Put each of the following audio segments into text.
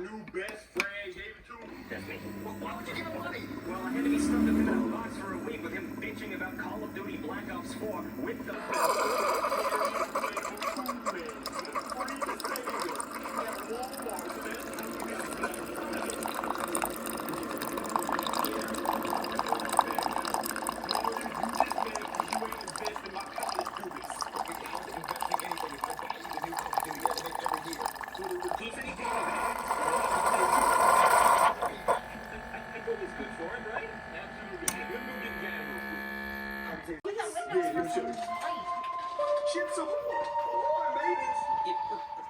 new best friend gave it to him? That's me. Well, why would you give him money? Well, I had to be stuck in that box for a week with him bitching about Call of Duty Black Ops 4 with the... Chips Ahoy, babies.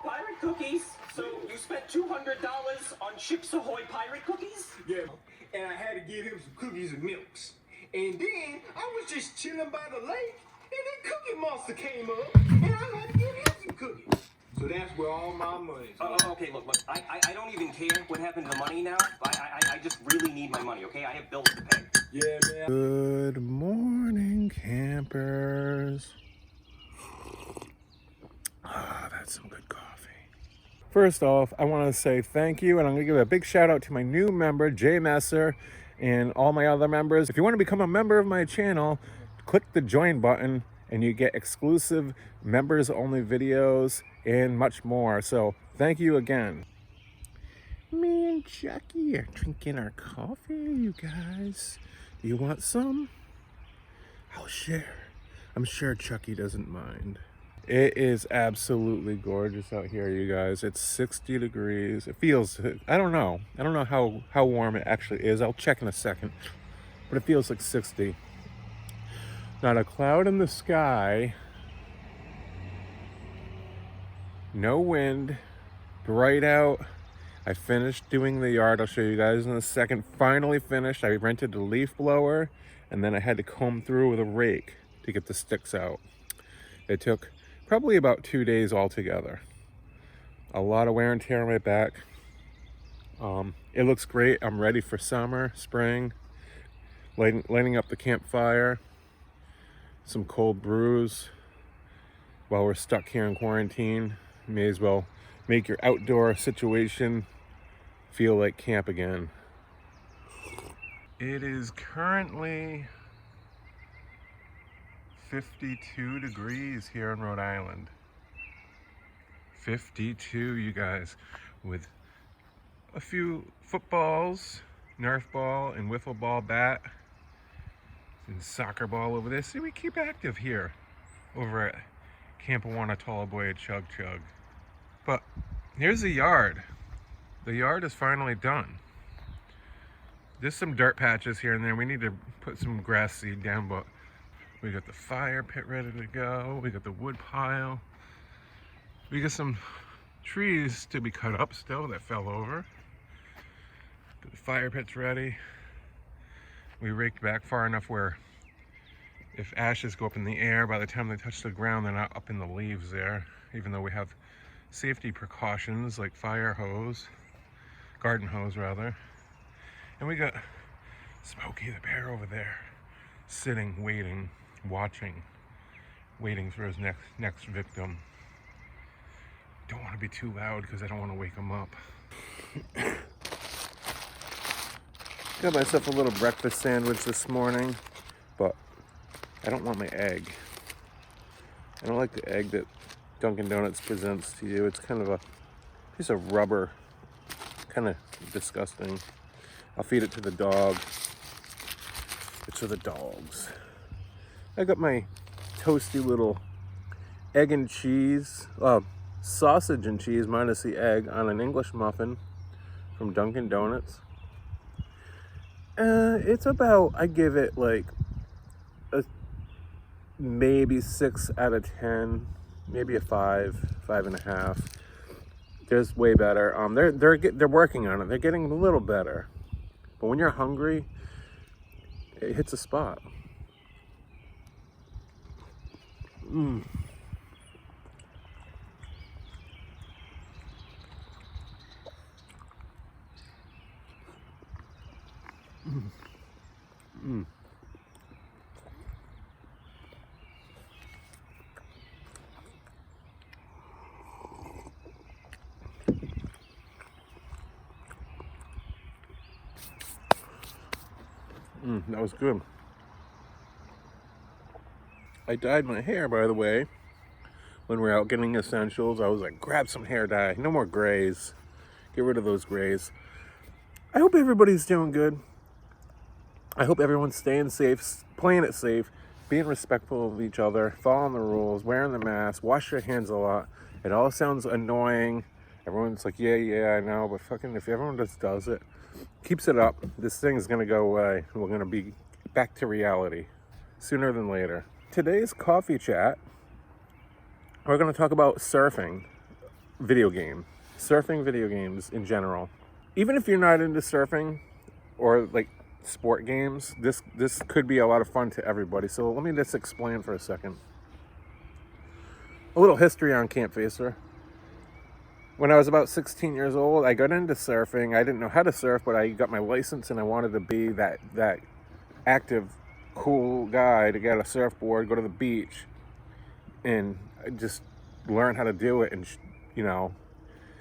Pirate cookies? So you spent $200 on Chips Ahoy pirate cookies? Yeah, and I had to give him some cookies and milks. And then I was just chilling by the lake, and that Cookie Monster came up, and I had to give him some cookies. So that's where all my money's going. Okay, look, I don't even care what happened to the money now. I just really need my money, okay? I have bills to pay. Yeah, man. Good morning, campers. Ah, that's some good coffee. First off, I want to say thank you, and I'm going to give a big shout out to my new member, Jay Messer, and all my other members. If you want to become a member of my channel, click the join button, and you get exclusive members-only videos and much more. So thank you again. Me and Chucky are drinking our coffee, you guys. Do you want some? I'll share. I'm sure Chucky doesn't mind. It is absolutely gorgeous out here, you guys. It's 60 degrees. It feels, I don't know how warm it actually is. I'll check in a second, but it feels like 60. Not a cloud in the sky. No wind. Bright out. I finished doing the yard. I'll show you guys in a second. Finally finished. I rented a leaf blower, and then I had to comb through with a rake to get the sticks out. It took probably about 2 days altogether. A lot of wear and tear on my back. It looks great. I'm ready for summer, spring. Lighting up the campfire. Some cold brews. While we're stuck here in quarantine, may as well make your outdoor situation feel like camp again. It is currently 52 degrees here in Rhode Island. 52, you guys, with a few footballs, Nerf ball and wiffle ball bat, and soccer ball over there. See, we keep active here over at Camp Wanatalla at Chug Chug. But here's the yard. The yard is finally done. There's some dirt patches here and there. We need to put some grass seed down, but we got the fire pit ready to go. We got the wood pile. We got some trees to be cut up still that fell over. The fire pit's ready. We raked back far enough where if ashes go up in the air, by the time they touch the ground, they're not up in the leaves there, even though we have safety precautions like fire hose, garden hose rather. And we got Smokey the bear over there, sitting, waiting, watching, waiting for his next victim. Don't want to be too loud because I don't want to wake him up. Got myself a little breakfast sandwich this morning, but I don't want my egg. I don't like the egg that Dunkin' Donuts presents to you. It's kind of a piece of rubber, kind of disgusting. I'll feed it to the dog. It's for the dogs. I got my toasty little egg and cheese, sausage and cheese minus the egg on an English muffin from Dunkin' Donuts. It's about, I give it like a maybe 6 out of 10, maybe a 5.5. There's way better. They're working on it. They're getting a little better. But when you're hungry, it hits a spot. Mm. Mm. Mm. That was good. I dyed my hair, by the way, when we were out getting essentials. I was like, grab some hair dye. No more grays. Get rid of those grays. I hope everybody's doing good. I hope everyone's staying safe, playing it safe, being respectful of each other, following the rules, wearing the mask, wash your hands a lot. It all sounds annoying. Everyone's like, yeah, I know, but fucking if everyone just does it, keeps it up, this thing's gonna go away. We're gonna be back to reality sooner than later. Today's coffee chat, we're gonna talk about surfing video games in general. Even if you're not into surfing or like sport games, this could be a lot of fun to everybody. So let me just explain for a second. A little history on Campfacer. When I was about 16 years old, I got into surfing. I didn't know how to surf, but I got my license and I wanted to be that active, cool guy to get a surfboard, go to the beach, and just learn how to do it. And,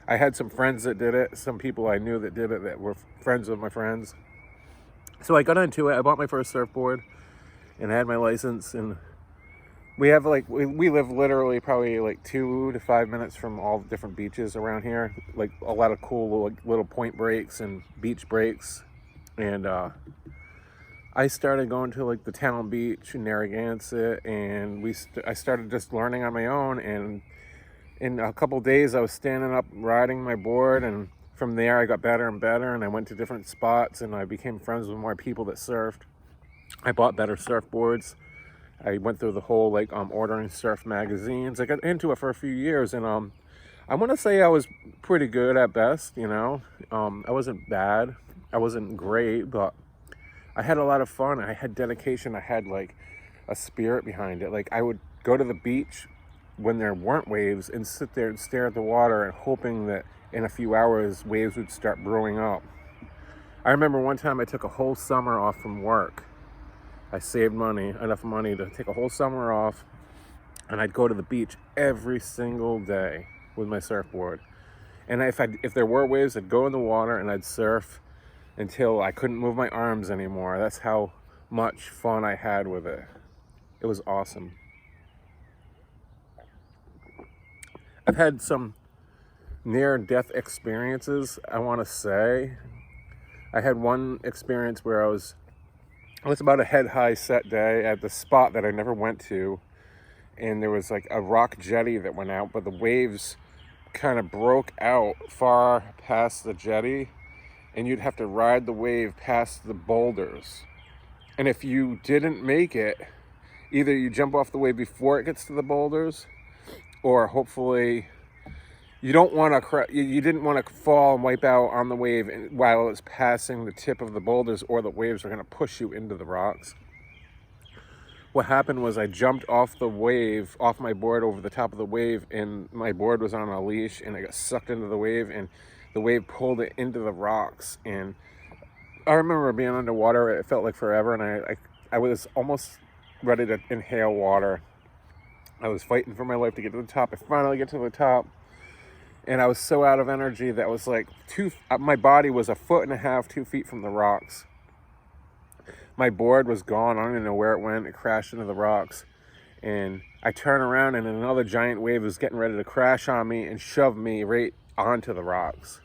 I had some friends that did it, some people I knew that did it that were friends of my friends. So I got into it. I bought my first surfboard and I had my license, and we have we live literally probably like 2 to 5 minutes from all the different beaches around here. Like a lot of cool little point breaks and beach breaks. And I started going to like the town beach in Narragansett, and I started just learning on my own. And in a couple days I was standing up riding my board, and from there I got better and better, and I went to different spots and I became friends with more people that surfed. I bought better surfboards. I went through the whole ordering surf magazines. I got into it for a few years, and I want to say I was pretty good at best. I wasn't bad, I wasn't great, but I had a lot of fun. I had dedication. I had a spirit behind it. I would go to the beach when there weren't waves and sit there and stare at the water and hoping that in a few hours waves would start brewing up. I remember one time I took a whole summer off from work. I saved enough money to take a whole summer off, and I'd go to the beach every single day with my surfboard. And if there were waves, I'd go in the water and I'd surf until I couldn't move my arms anymore. That's how much fun I had with it. It was awesome. I've had some near-death experiences, I want to say. I had one experience where it was about a head-high set day at the spot that I never went to, and there was a rock jetty that went out, but the waves kind of broke out far past the jetty, and you'd have to ride the wave past the boulders. And if you didn't make it, either you jump off the wave before it gets to the boulders, or hopefully you didn't want to fall and wipe out on the wave while it's passing the tip of the boulders, or the waves are going to push you into the rocks. What happened was I jumped off my board over the top of the wave, and my board was on a leash, and I got sucked into the wave, and the wave pulled it into the rocks. And I remember being underwater. It felt like forever, and I was almost ready to inhale water. I was fighting for my life to get to the top. I finally get to the top, and I was so out of energy that was my body was 1.5 feet, 2 feet from the rocks. My board was gone. I don't even know where it went. It crashed into the rocks, and I turn around, and another giant wave was getting ready to crash on me and shove me right onto the rocks.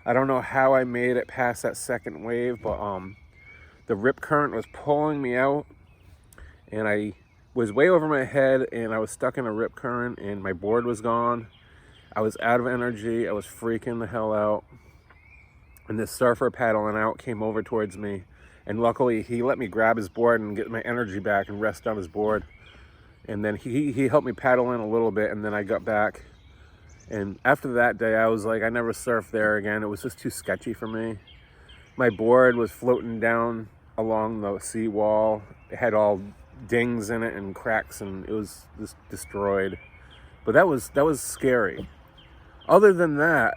I don't know how I made it past that second wave, but the rip current was pulling me out, and I was way over my head, and I was stuck in a rip current, and my board was gone. I was out of energy. I was freaking the hell out. And this surfer paddling out came over towards me, and luckily he let me grab his board and get my energy back and rest on his board. And then he helped me paddle in a little bit, and then I got back. And after that day, I was like, I never surfed there again. It was just too sketchy for me. My board was floating down along the seawall. It had all dings in it and cracks, and it was just destroyed. But that was scary. Other than that,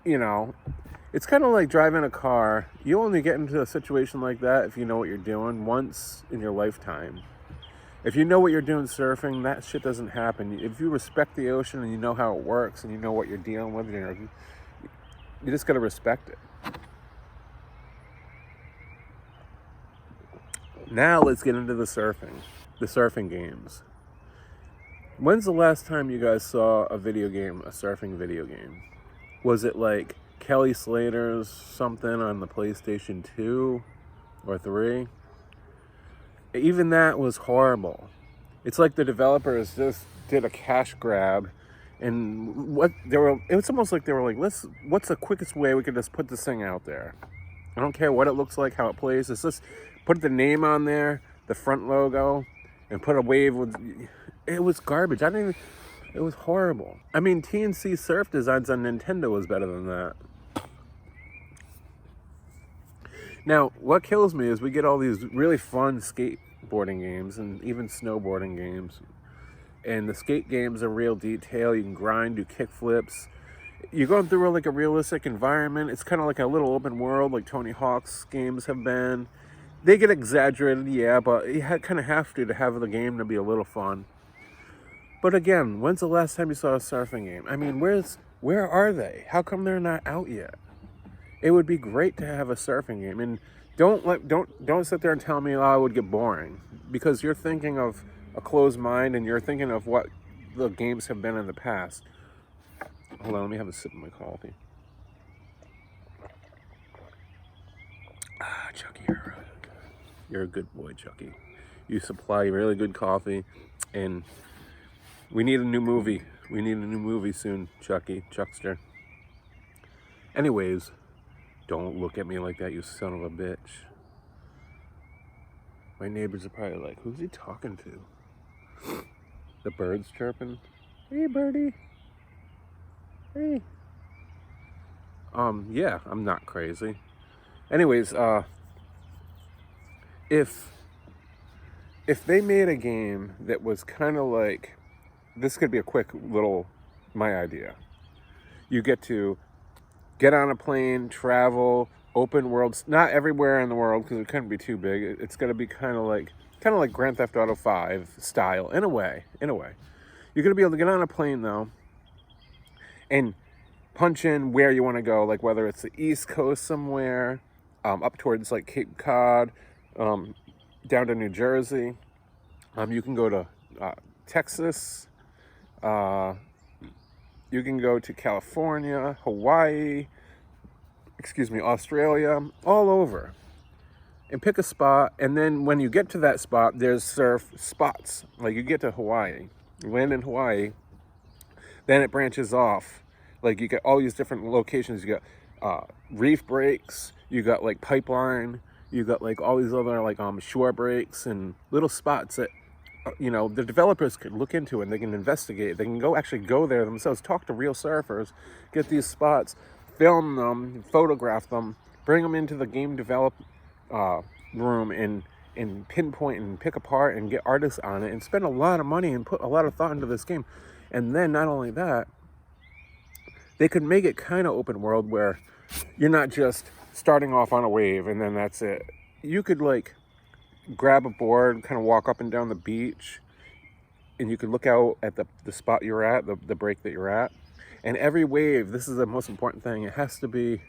it's kind of like driving a car. You only get into a situation like that if you know what you're doing once in your lifetime. If you know what you're doing surfing, that shit doesn't happen. If you respect the ocean and you know how it works and you know what you're dealing with, you just got to respect it. Now let's get into the surfing games. When's the last time you guys saw a surfing video game? Was it like Kelly Slater's something on the PlayStation 2 or 3? Even that was horrible. It's like the developers just did a cash grab, and it was almost like they were like, what's the quickest way we could just put this thing out there? I don't care what it looks like, how it plays. It's just put the name on there, the front logo, and put a wave with. It was garbage. It was horrible. I mean, TNC surf designs on Nintendo was better than that. Now, what kills me is we get all these really fun skateboarding games and even snowboarding games. And the skate games are real detail. You can grind, do kick flips. You're going through like a realistic environment. It's kind of like a little open world like Tony Hawk's games have been. They get exaggerated, yeah, but you kind of have to have the game to be a little fun. But again, when's the last time you saw a surfing game? I mean, where are they? How come they're not out yet? It would be great to have a surfing game, and don't sit there and tell me, oh, it would get boring, because you're thinking of a closed mind and you're thinking of what the games have been in the past. Hold on, let me have a sip of my coffee. Chucky, you're a good boy, Chucky. You supply really good coffee, and we need a new movie. We need a new movie soon, Chuckster. Anyways, don't look at me like that, you son of a bitch. My neighbors are probably like, who's he talking to? The birds chirping. Hey, birdie. Hey. Yeah, I'm not crazy. Anyways, if they made a game that was kind of like, this could be a quick little, my idea. You get to get on a plane, travel, open worlds, not everywhere in the world because it couldn't be too big. It's going to be kind of like Grand Theft Auto 5 style in a way. You're going to be able to get on a plane though and punch in where you want to go, like whether it's the East Coast somewhere, up towards like Cape Cod, down to New Jersey. You can go to Texas. You can go to California, Hawaii, Australia, all over. And pick a spot, and then when you get to that spot, there's surf spots. Like you get to Hawaii, you land in Hawaii, then it branches off. Like you get all these different locations. You got reef breaks, you got like pipeline, you got like all these other like shore breaks and little spots that the developers can look into and they can investigate. They can go there themselves, talk to real surfers, get these spots, film them, photograph them, bring them into the game develop room and pinpoint and pick apart and get artists on it and spend a lot of money and put a lot of thought into this game. And then not only that, they could make it kind of open world where you're not just starting off on a wave and then that's it. You could like grab a board, kind of walk up and down the beach, and you can look out at the spot you're at, the break that you're at. And every wave, this is the most important thing, it has to be,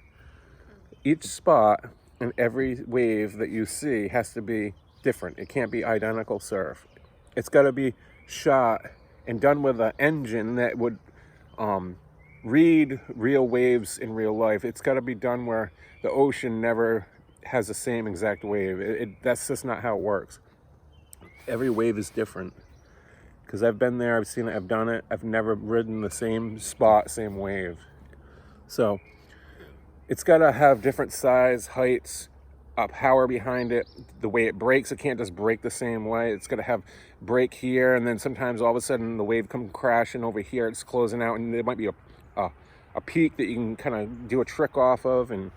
each spot and every wave that you see has to be different. It can't be identical surf. It's got to be shot and done with an engine that would read real waves in real life. It's got to be done where the ocean never has the same exact wave. That's just not how it works. Every wave is different. Because I've been there, I've seen it, I've done it. I've never ridden the same spot, same wave. So it's got to have different size, heights, power behind it. The way it breaks, it can't just break the same way. It's got to have break here, and then sometimes all of a sudden the wave comes crashing over here. It's closing out, and there might be a peak that you can kind of do a trick off of, and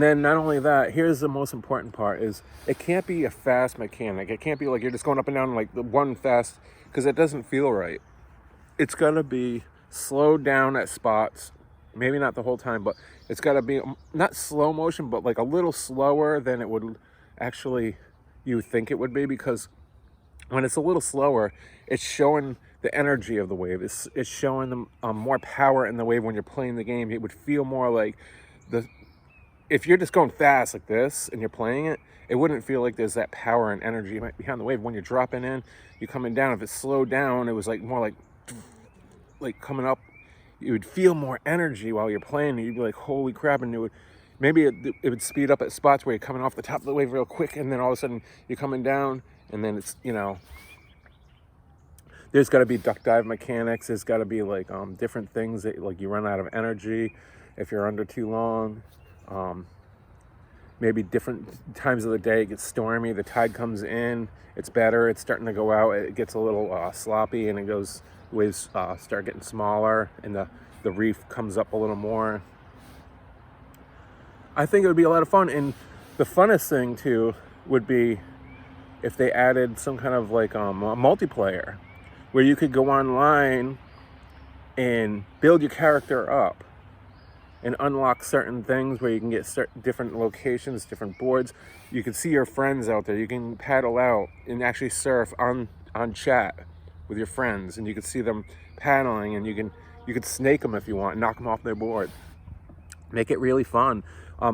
then not only that, here's the most important part, is it can't be a fast mechanic. It can't be like you're just going up and down like the one fast, because it doesn't feel right. It's got to be slowed down at spots, maybe not the whole time, but it's got to be not slow motion, but like a little slower than it would actually, you would think it would be, because when it's a little slower, it's showing the energy of the wave. It's showing them more power in the wave when you're playing the game. It would feel more like if you're just going fast like this and you're playing it, it wouldn't feel like there's that power and energy behind the wave. When you're dropping in, you're coming down. If it's slowed down, it was like more like coming up. You would feel more energy while you're playing. You'd be like, holy crap. And maybe it would speed up at spots where you're coming off the top of the wave real quick. And then all of a sudden you're coming down, and then it's, there's got to be duck dive mechanics. There's got to be like different things that like you run out of energy if you're under too long. Maybe different times of the day it gets stormy. The tide comes in. It's better. It's starting to go out. It gets a little sloppy, and waves start getting smaller, and the reef comes up a little more. I think it would be a lot of fun, and the funnest thing too would be if they added some kind of like a multiplayer where you could go online and build your character up and unlock certain things where you can get different locations, different boards. You can see your friends out there. You can paddle out and actually surf on chat with your friends, and you can see them paddling, and you can snake them if you want, knock them off their board. Make it really fun.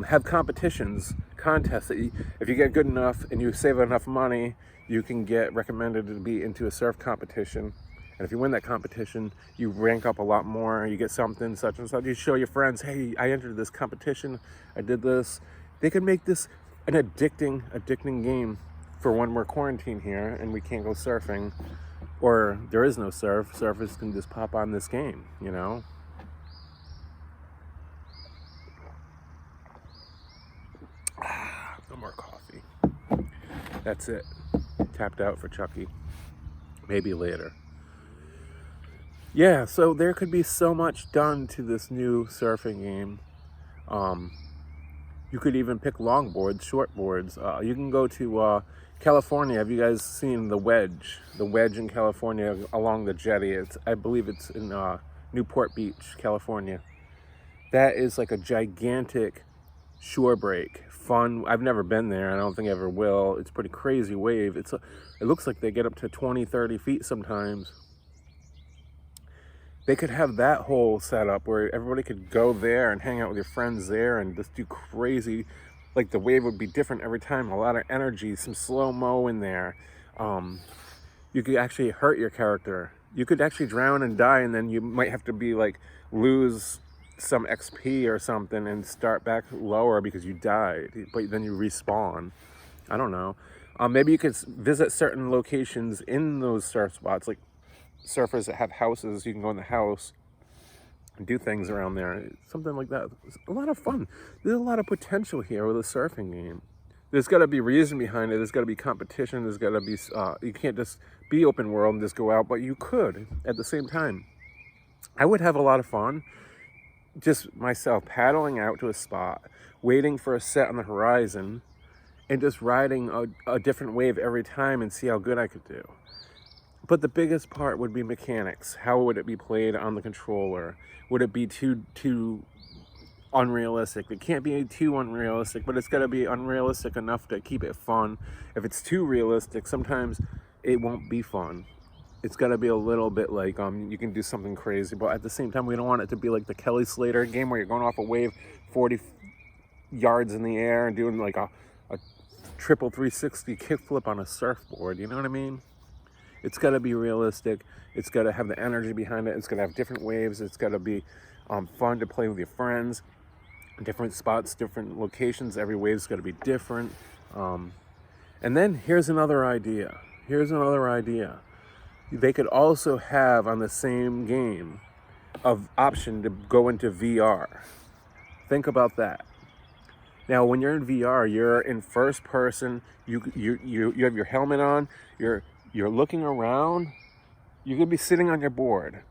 Have competitions, contests. If you get good enough and you save enough money, you can get recommended to be into a surf competition. And if you win that competition, you rank up a lot more. You get something, such and such. You show your friends, hey, I entered this competition. I did this. They could make this an addicting game for when we're quarantined here and we can't go surfing, or there is no surf. Surfers can just pop on this game, No more coffee. That's it. Tapped out for Chucky. Maybe later. Yeah, so there could be so much done to this new surfing game. You could even pick longboards, shortboards. You can go to California. Have you guys seen the wedge? The wedge in California along the jetty. I believe it's in Newport Beach, California. That is like a gigantic shore break. Fun. I've never been there. I don't think I ever will. It's a pretty crazy wave. It looks like they get up to 20, 30 feet sometimes. They could have that whole setup where everybody could go there and hang out with your friends there and just do crazy, like the wave would be different every time, a lot of energy, some slow-mo in there. You could actually hurt your character. You could actually drown and die, and then you might have to be like lose some XP or something and start back lower because you died, but then you respawn. I don't know. Maybe you could visit certain locations in those surf spots, like surfers that have houses. You can go in the house and do things around there, something like that. It's a lot of fun. There's a lot of potential here with a surfing game. There's got to be reason behind it. There's got to be competition. There's got to be you can't just be open world and just go out, but you could at the same time. I would have a lot of fun just myself paddling out to a spot, waiting for a set on the horizon, and just riding a different wave every time and see how good I could do. But the biggest part would be mechanics. How would it be played on the controller? Would it be too unrealistic? It can't be too unrealistic, but it's got to be unrealistic enough to keep it fun. If it's too realistic, sometimes it won't be fun. It's got to be a little bit like you can do something crazy, but at the same time, we don't want it to be like the Kelly Slater game where you're going off a wave 40 yards in the air and doing like a triple 360 kickflip on a surfboard. You know what I mean? It's got to be realistic. It's got to have the energy behind it. It's got to have different waves. It's got to be fun to play with your friends. Different spots, different locations. Every wave's got to be different. And then here's another idea. They could also have on the same game of option to go into VR. Think about that. Now, when you're in VR, you're in first person. You have your helmet on. You're looking around. You could be sitting on your board.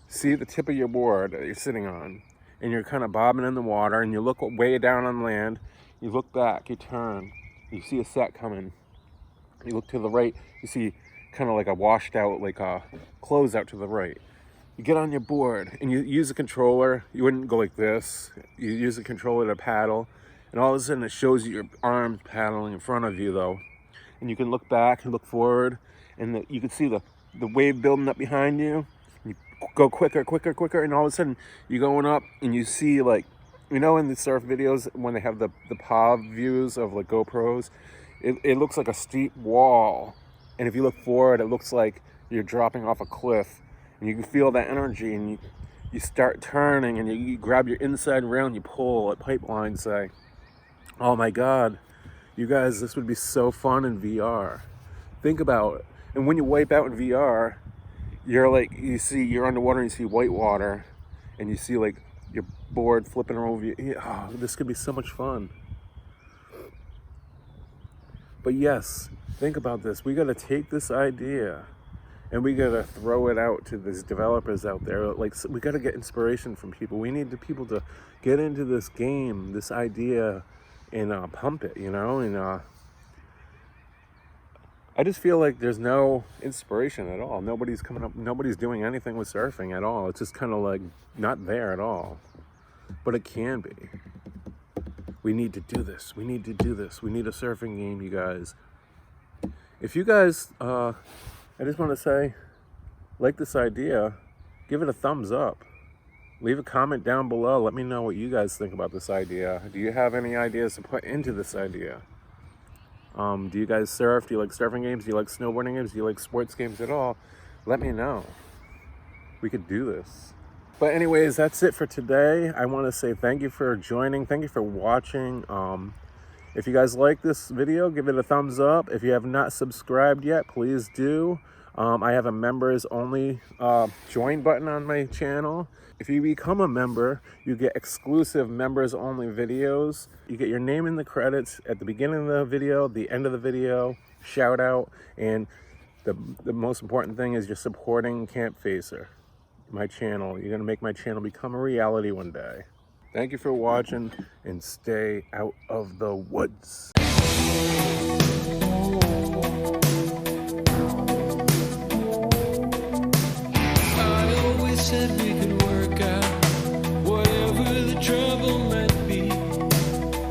See the tip of your board that you're sitting on, and you're kind of bobbing in the water. And you look way down on land. You look back. You turn. You see a set coming. You look to the right. You see kind of like a washed out, like a closeout to the right. You get on your board and you use a controller. You wouldn't go like this. You use a controller to paddle, and all of a sudden it shows you your arms paddling in front of you though, and you can look back and look forward, and you can see the wave building up behind you. You go quicker, and all of a sudden you're going up and you see like You know, in the surf videos, when they have the POV views of like GoPros, it looks like a steep wall. And if you look forward, it looks like you're dropping off a cliff. And you can feel that energy, and you start turning, and you grab your inside rail and you pull at pipeline, say, oh my God, you guys, this would be so fun in VR. Think about it. And when you wipe out in VR, you're underwater and you see white water, and you see like your board flipping over you. Oh, this could be so much fun. But yes, think about this. We got to take this idea and we got to throw it out to these developers out there. Like, we got to get inspiration from people. We need the people to get into this game, this idea, and pump it, you know? And I just feel like there's no inspiration at all. Nobody's coming up, nobody's doing anything with surfing at all. It's just kind of like not there at all. But it can be. We need to do this. We need to do this. We need a surfing game, you guys. If you guys, I just want to say, like this idea, give it a thumbs up. Leave a comment down below. Let me know what you guys think about this idea. Do you have any ideas to put into this idea? Do you guys surf? Do you like surfing games? Do you like snowboarding games? Do you like sports games at all? Let me know. We could do this. But anyways, that's it for today. I want to say thank you for joining. Thank you for watching. If you guys like this video, give it a thumbs up. If you have not subscribed yet, please do. I have a members only join button on my channel. If you become a member, you get exclusive members only videos. You get your name in the credits at the beginning of the video, the end of the video, shout out, and the most important thing is you're supporting Campfacer, my channel. You're gonna make my channel become a reality one day. Thank you for watching, and stay out of the woods. I always said we could work out whatever the trouble might be.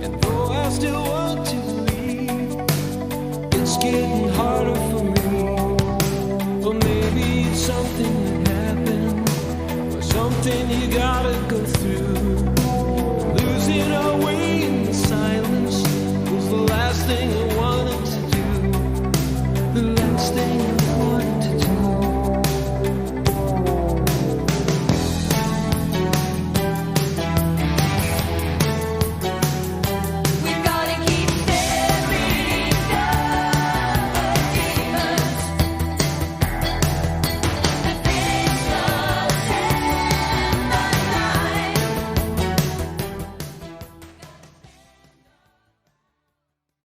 And though I still want to leave, it's getting harder for me. But maybe it's something that happened, or something you gotta go through.